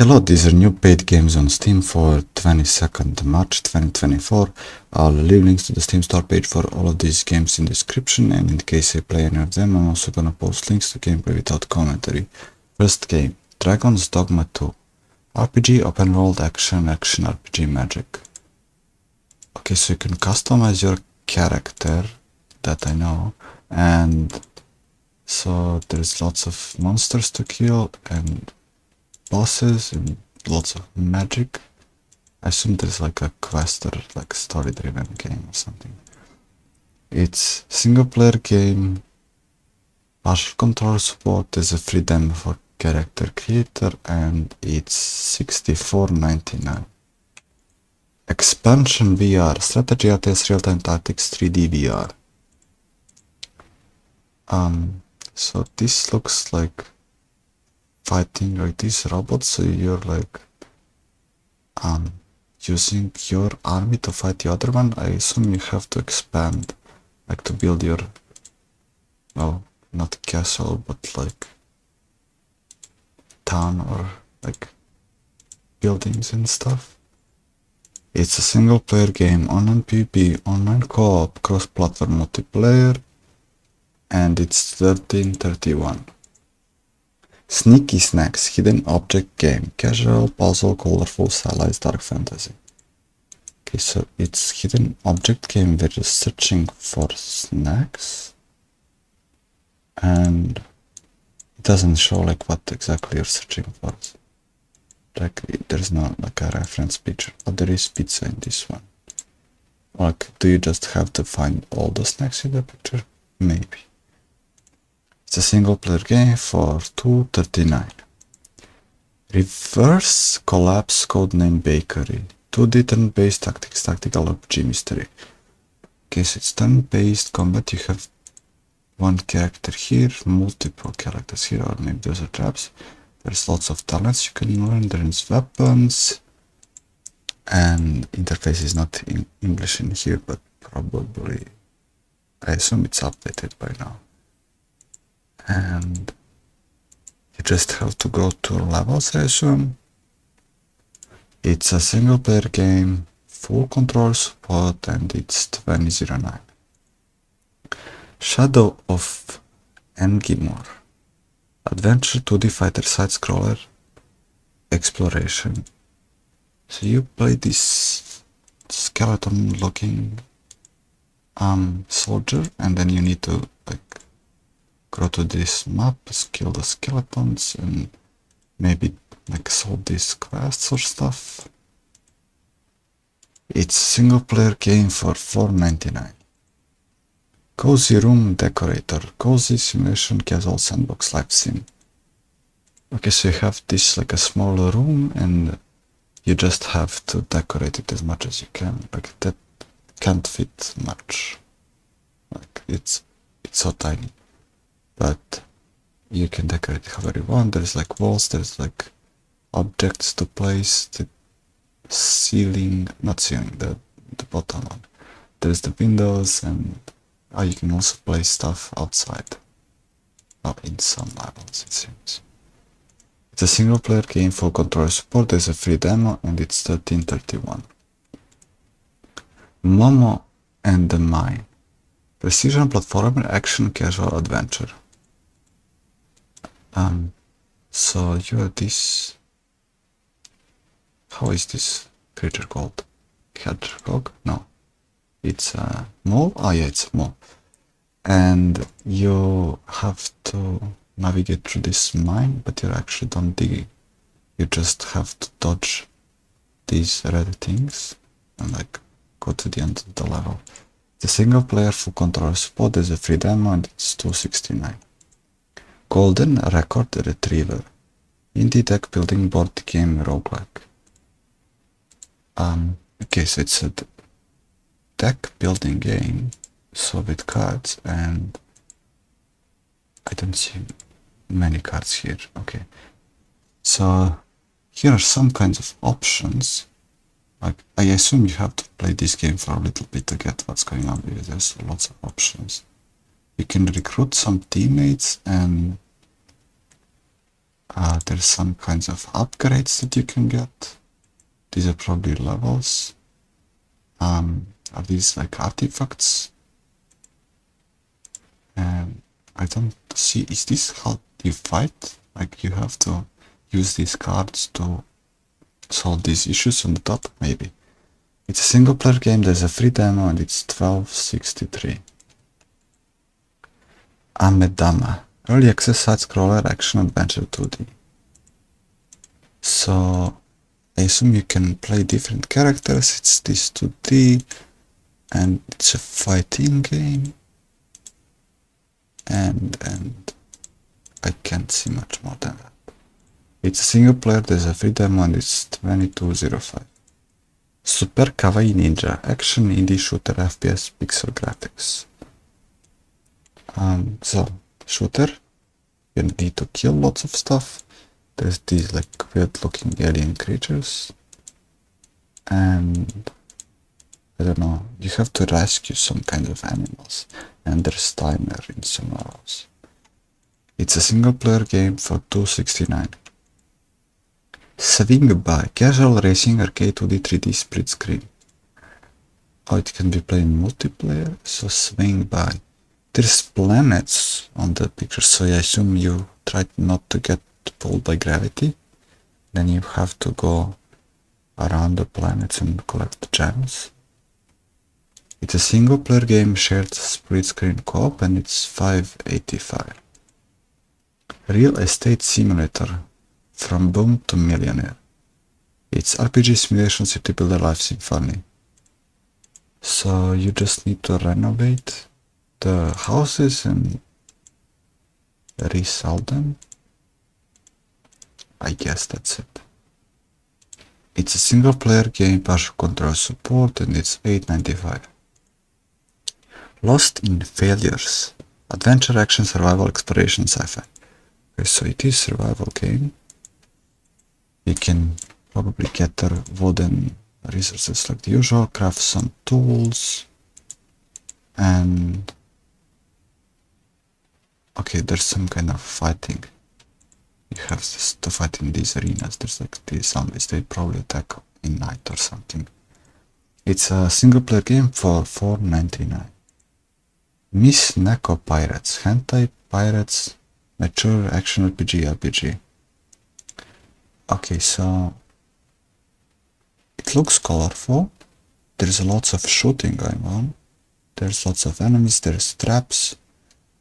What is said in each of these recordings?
Hello, these are new paid games on Steam for 22nd March 2024. I'll leave links to the Steam store page for all of these games in the description, and in case I play any of them, I'm also gonna post links to gameplay without commentary. First game, Dragon's Dogma 2. RPG, open world, action RPG magic. Okay, so you can customize your character, that I know, and so there's lots of monsters to kill and bosses and lots of magic. I assume there's like a quest or like story driven game or something. It's single player game, partial controller support, there's a free demo for character creator, and it's $64.99. Expansion VR, strategy RTS real-time tactics 3D VR. So this looks like fighting like these robots, so you're like using your army to fight the other one. I assume you have to expand, like to build your, well, not castle, but like town or like buildings and stuff. It's a single player game, online PvP, online co-op, cross-platform multiplayer, and it's 1331. Sneaky Snacks, hidden object game, casual, puzzle, colorful, stylized, dark fantasy. Okay, so it's hidden object game where you're searching for snacks, and it doesn't show like what exactly you're searching for. Like there's no like a reference picture, but there is pizza in this one. Like, do you just have to find all the snacks in the picture? Maybe. It's a single player game for $2.39. Reverse Collapse Codename Bakery. 2D turn-based tactical RPG mystery. Okay, so it's turn-based combat. You have one character here, multiple characters here, or maybe those are traps. There's lots of talents you can learn. There's weapons, and interface is not in English in here, but probably, I assume it's updated by now. And you just have to go to levels, I assume. It's a single player game, full control support, and it's 2009. Shadow of Engimor. Adventure 2D fighter side scroller exploration. So you play this skeleton looking soldier, and then you need to like go to this map, kill the skeletons, and maybe like solve these quests or stuff. It's a single player game for $4.99. Cozy Room Decorator, cozy simulation casual sandbox live sim. Okay, so you have this like a smaller room, and you just have to decorate it as much as you can. Like that can't fit much. Like it's so tiny. But you can decorate it however you want. There's like walls, there's like objects to place, the ceiling, not ceiling, the bottom one. There's the windows, and you can also place stuff outside. Well, in some levels it seems. It's a single player game, full controller support, there's a free demo, and it's $13.31. Momo and the Mine. Precision platformer action casual adventure. So you are this, how is this creature called? Hedgehog? No. It's a mole? Oh yeah, it's a mole. And you have to navigate through this mine, but you actually don't dig. You just have to dodge these red things and like go to the end of the level. The single player full controller support is a free demo, and it's $2.69. Golden Record Retriever. Indie deck building board game roguelike. Okay, so it's a deck building game, so with cards, and I don't see many cards here. Okay, so here are some kinds of options. Like, I assume you have to play this game for a little bit to get what's going on, because there's lots of options. You can recruit some teammates, and There's some kinds of upgrades that you can get. These are probably levels. Are these like artifacts? And I don't see, is this how you fight? Like you have to use these cards to solve these issues on the top? Maybe. It's a single player game, there's a free demo and it's $12.63. AMEDAMA, early access side-scroller action adventure 2D. So I assume you can play different characters, it's this 2D, and it's a fighting game, and I can't see much more than that. It's a single player, there's a free demo and it's $22.05. Super Kawaii Ninja, action indie shooter FPS pixel graphics. So, shooter, you need to kill lots of stuff. There's these like weird looking alien creatures. And I don't know, you have to rescue some kind of animals. And there's timer in some levels. It's a single player game for $2.69. Swing By, casual racing arcade 2D 3D split screen. Oh, it can be played in multiplayer, so Swing By. There's planets on the picture, so I assume you try not to get pulled by gravity. Then you have to go around the planets and collect gems. It's a single player game, shared split screen co-op, and it's $5.85. Real Estate Simulator, From Boom to Millionaire. It's RPG simulation city builder life symphony. So you just need to renovate the houses and resell them. I guess that's it. It's a single player game, partial control support, and it's $8.95. Lost in Failures, adventure action survival exploration sci-fi. Okay, so it is survival game. You can probably gather wooden resources like the usual, craft some tools, and okay, there's some kind of fighting. You have to fight in these arenas. There's like these zombies, they probably attack in night or something. It's a single player game for $4.99. Miss Neko Pirates, hentai pirates, mature action RPG. Okay, so it looks colorful. There's lots of shooting going on. There's lots of enemies, there's traps.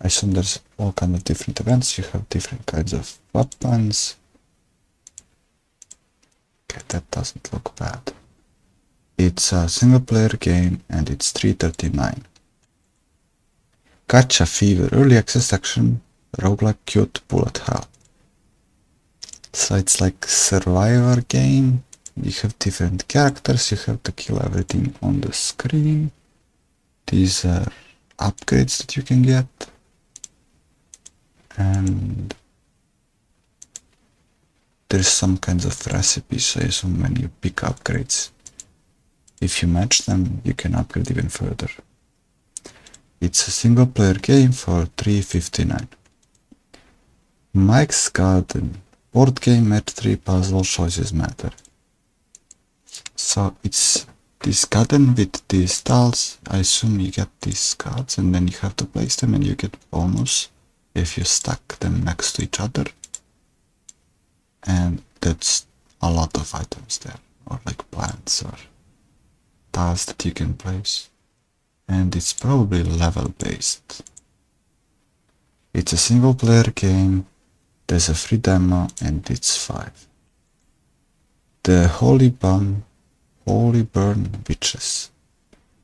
I assume there's all kind of different events. You have different kinds of weapons. Okay, that doesn't look bad. It's a single player game and it's $3.39. Gacha Fever, early access action, roguelike cute bullet hell. So it's like survivor game. You have different characters, you have to kill everything on the screen. These are upgrades that you can get. And there's some kinds of recipes, so I assume when you pick upgrades, if you match them, you can upgrade even further. It's a single player game for $3.59. Mike's Garden, board game, match 3 puzzle, choices matter. So it's this garden with these tiles. I assume you get these cards and then you have to place them and you get bonus if you stack them next to each other. And that's a lot of items there, or like plants or tiles that you can place. And it's probably level based. It's a single player game, there's a free demo and it's $5. The Holyburn Witches,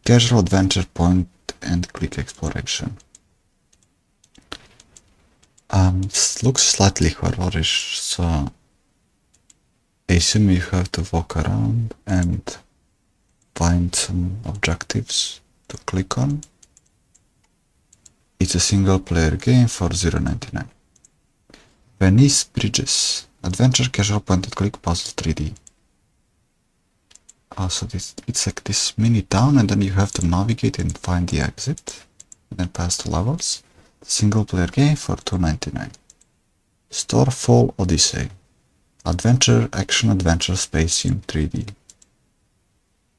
casual adventure point and click exploration. Looks slightly horrorish, so I assume you have to walk around and find some objectives to click on. It's a single player game for $0.99. Venice Bridges, adventure casual point and click puzzle 3D. Also, it's like this mini town and then you have to navigate and find the exit and then pass the levels. Single player game for $2.99. Starfall Odyssey. Adventure, action, adventure, space sim 3D.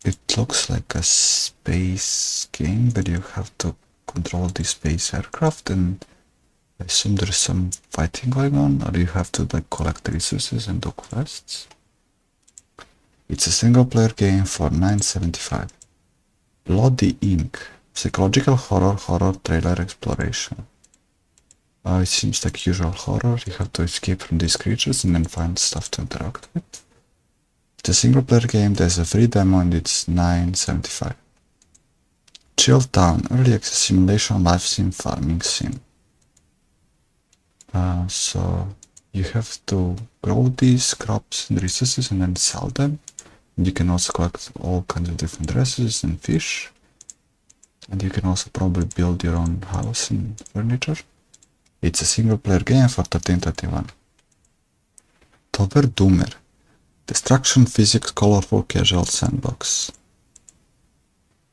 It looks like a space game, but you have to control the space aircraft, and I assume there's some fighting going on, or you have to like collect resources and do quests. It's a single player game for $9.75. Bloody Ink. Psychological horror trailer exploration. It seems like usual horror. You have to escape from these creatures and then find stuff to interact with. It's a single player game. There's a free demo and it's $9.75. Chill Town. Early access simulation, life sim, farming sim. So you have to grow these crops and resources and then sell them. And you can also collect all kinds of different resources and fish. And you can also probably build your own house and furniture. It's a single player game for $13.21. Tower Doomer. Destruction, physics, colorful, casual sandbox.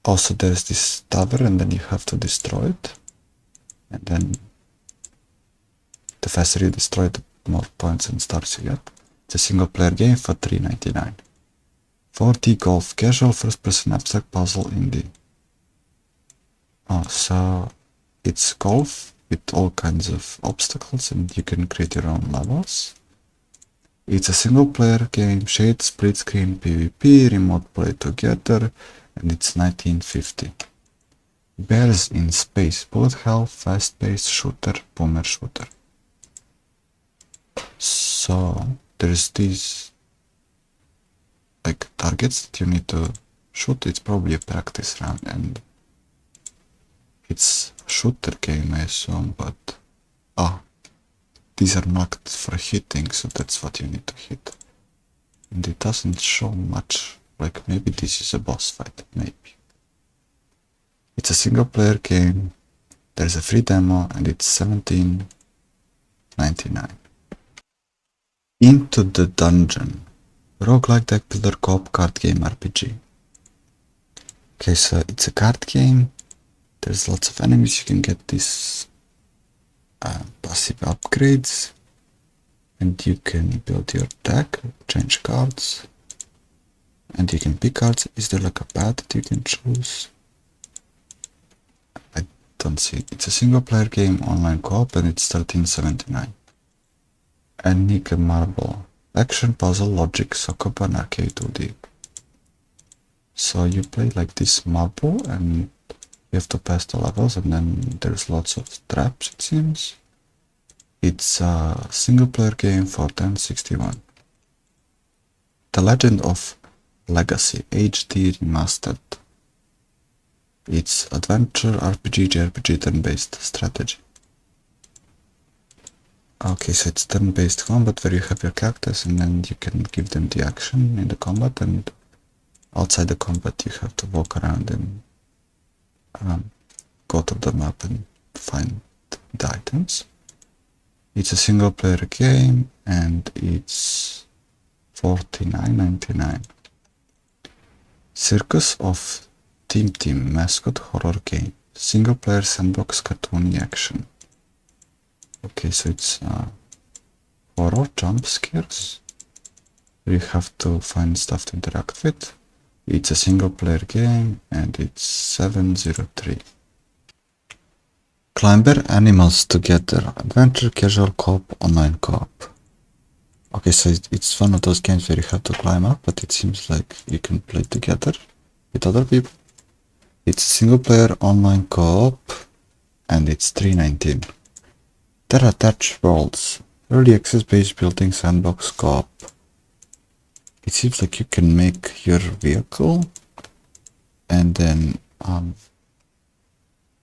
Also there's this tower and then you have to destroy it. And then the faster you destroy it, the more points and stars you get. It's a single player game for $3.99. 4D Golf. Casual first person abstract puzzle indie. So it's golf with all kinds of obstacles and you can create your own levels. It's a single player game, shade, split screen, PvP, remote play together, and it's $19.50. Bears in Space, bullet hell, fast paced shooter, boomer shooter. So there's these like targets that you need to shoot. It's probably a practice round and it's a shooter game, I assume, but these are marked for hitting, so that's what you need to hit. And it doesn't show much, like maybe this is a boss fight, maybe. It's a single player game, there's a free demo, and it's $17.99. Into the Dungeon. Roguelike deck builder co-op card game RPG. Okay, so it's a card game. There's lots of enemies. You can get these passive upgrades, and you can build your deck, change cards, and you can pick cards. Is there like a path that you can choose? I don't see it. It's a single player game, online co-op, and it's $13.79. Enigmarble. Action, puzzle, logic, Sokoban, arcade 2D. So you play like this marble and you have to pass the levels, and then there's lots of traps, it seems. It's a single player game for $10.61. The Legend of Legacy HD Remastered. It's adventure, RPG, JRPG, turn-based strategy. Okay, so it's turn-based combat where you have your characters and then you can give them the action in the combat, and outside the combat you have to walk around and go to the map and find the items. It's a single player game and it's $49.99. Circus of TimTim Mascot horror game. Single player sandbox cartoony action. Okay, so it's horror jump scares. You have to find stuff to interact with. It's a single player game and it's $7.03. Climber Animals Together. Adventure, casual co-op, online co-op. Okay, so it's one of those games where you have to climb up, but it seems like you can play together with other people. It's a single player online co-op and it's $3.19. TerraTech Worlds. Early access based building sandbox co-op. It seems like you can make your vehicle and then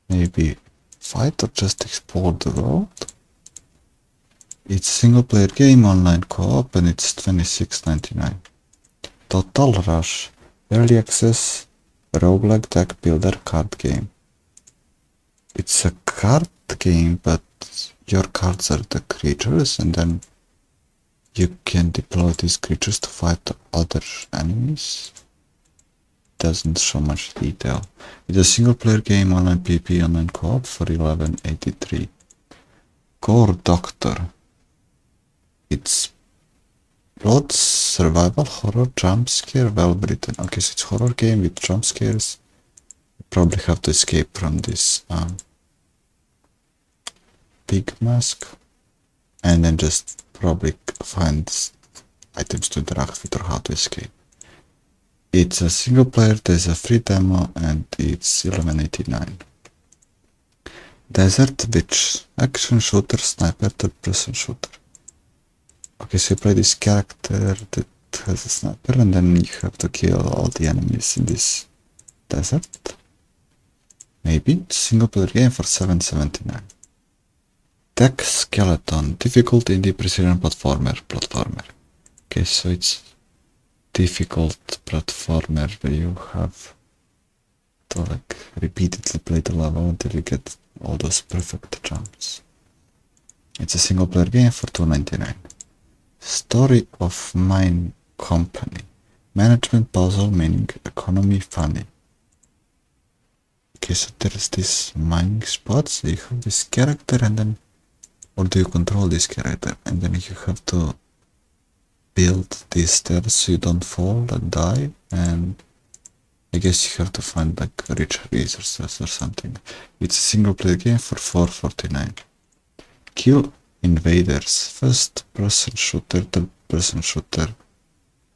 maybe fight or just explore the world. It's a single player game, online co-op, and it's $26.99. Total Rush. Early access roguelike deck builder card game. It's a card game, but your cards are the creatures, and then you can deploy these creatures to fight other enemies. Doesn't show much detail. It's a single player game, online PvP, online co-op for $11.83. Gore Doctor. It's plot, survival, horror, jump scare, well written. Okay, so it's horror game with jump scares. You probably have to escape from this big mask, and then just probably find items to interact with or how to escape. It's a single player, there's a free demo, and it's $11.89. Desert Witch, action shooter, sniper, third-person shooter. Okay, so you play this character that has a sniper, and then you have to kill all the enemies in this desert. Maybe it's a single player game for $7.79. TekSkeleton, difficult indie precision platformer. Okay, so it's difficult platformer where you have to like repeatedly play the level until you get all those perfect jumps. It's a single player game for $2.99. Story of Mine Company. Management puzzle meaning economy funny. Okay, so there's this mining spots, you have this character and then, or do you control this character? And then you have to build these stairs so you don't fall and die, and I guess you have to find like rich resources or something. It's a single player game for $4.49. Kill Invaders, first person shooter, third person shooter,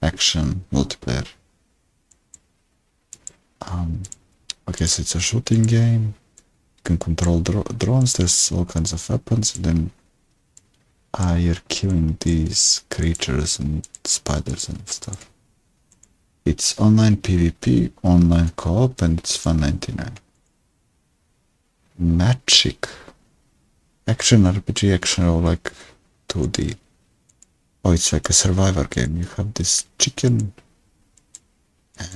action, multiplayer. Okay, so it's a shooting game. You can control drones, there's all kinds of weapons, and then you're killing these creatures and spiders and stuff. It's online PvP, online co-op, and it's $1.99. Machick. Action RPG, action or like 2D. Oh, it's like a survivor game. You have this chicken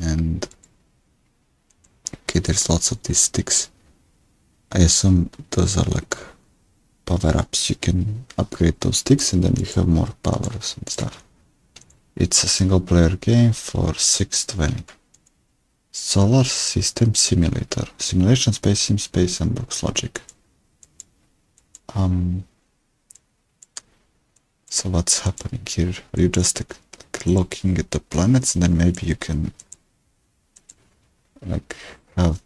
and okay, there's lots of these sticks. I assume those are like power-ups. You can upgrade those sticks and then you have more powers and stuff. It's a single player game for $6.20. Solar System Simulator. Simulation, space, sim space, and box logic. So what's happening here? Are you just like looking at the planets and then maybe you can like have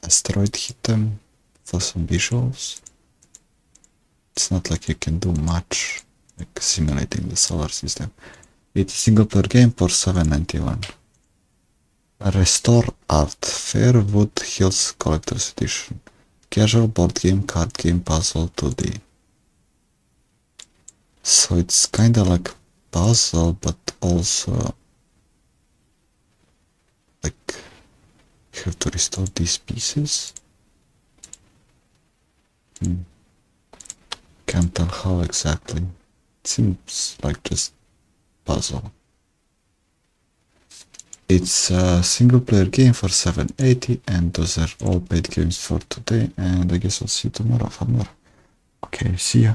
asteroid hit them for some visuals? It's not like you can do much like simulating the solar system. It's a single player game for $7.91. RestorArt Fairwood Hills Collector's Edition. Casual board game, card game, puzzle 2D. So it's kinda like puzzle, but also like you have to restore these pieces. Can't tell how exactly. It seems like just puzzle. It's a single player game for $7.80, and those are all paid games for today, and I guess I'll see you tomorrow for more. Okay, see ya.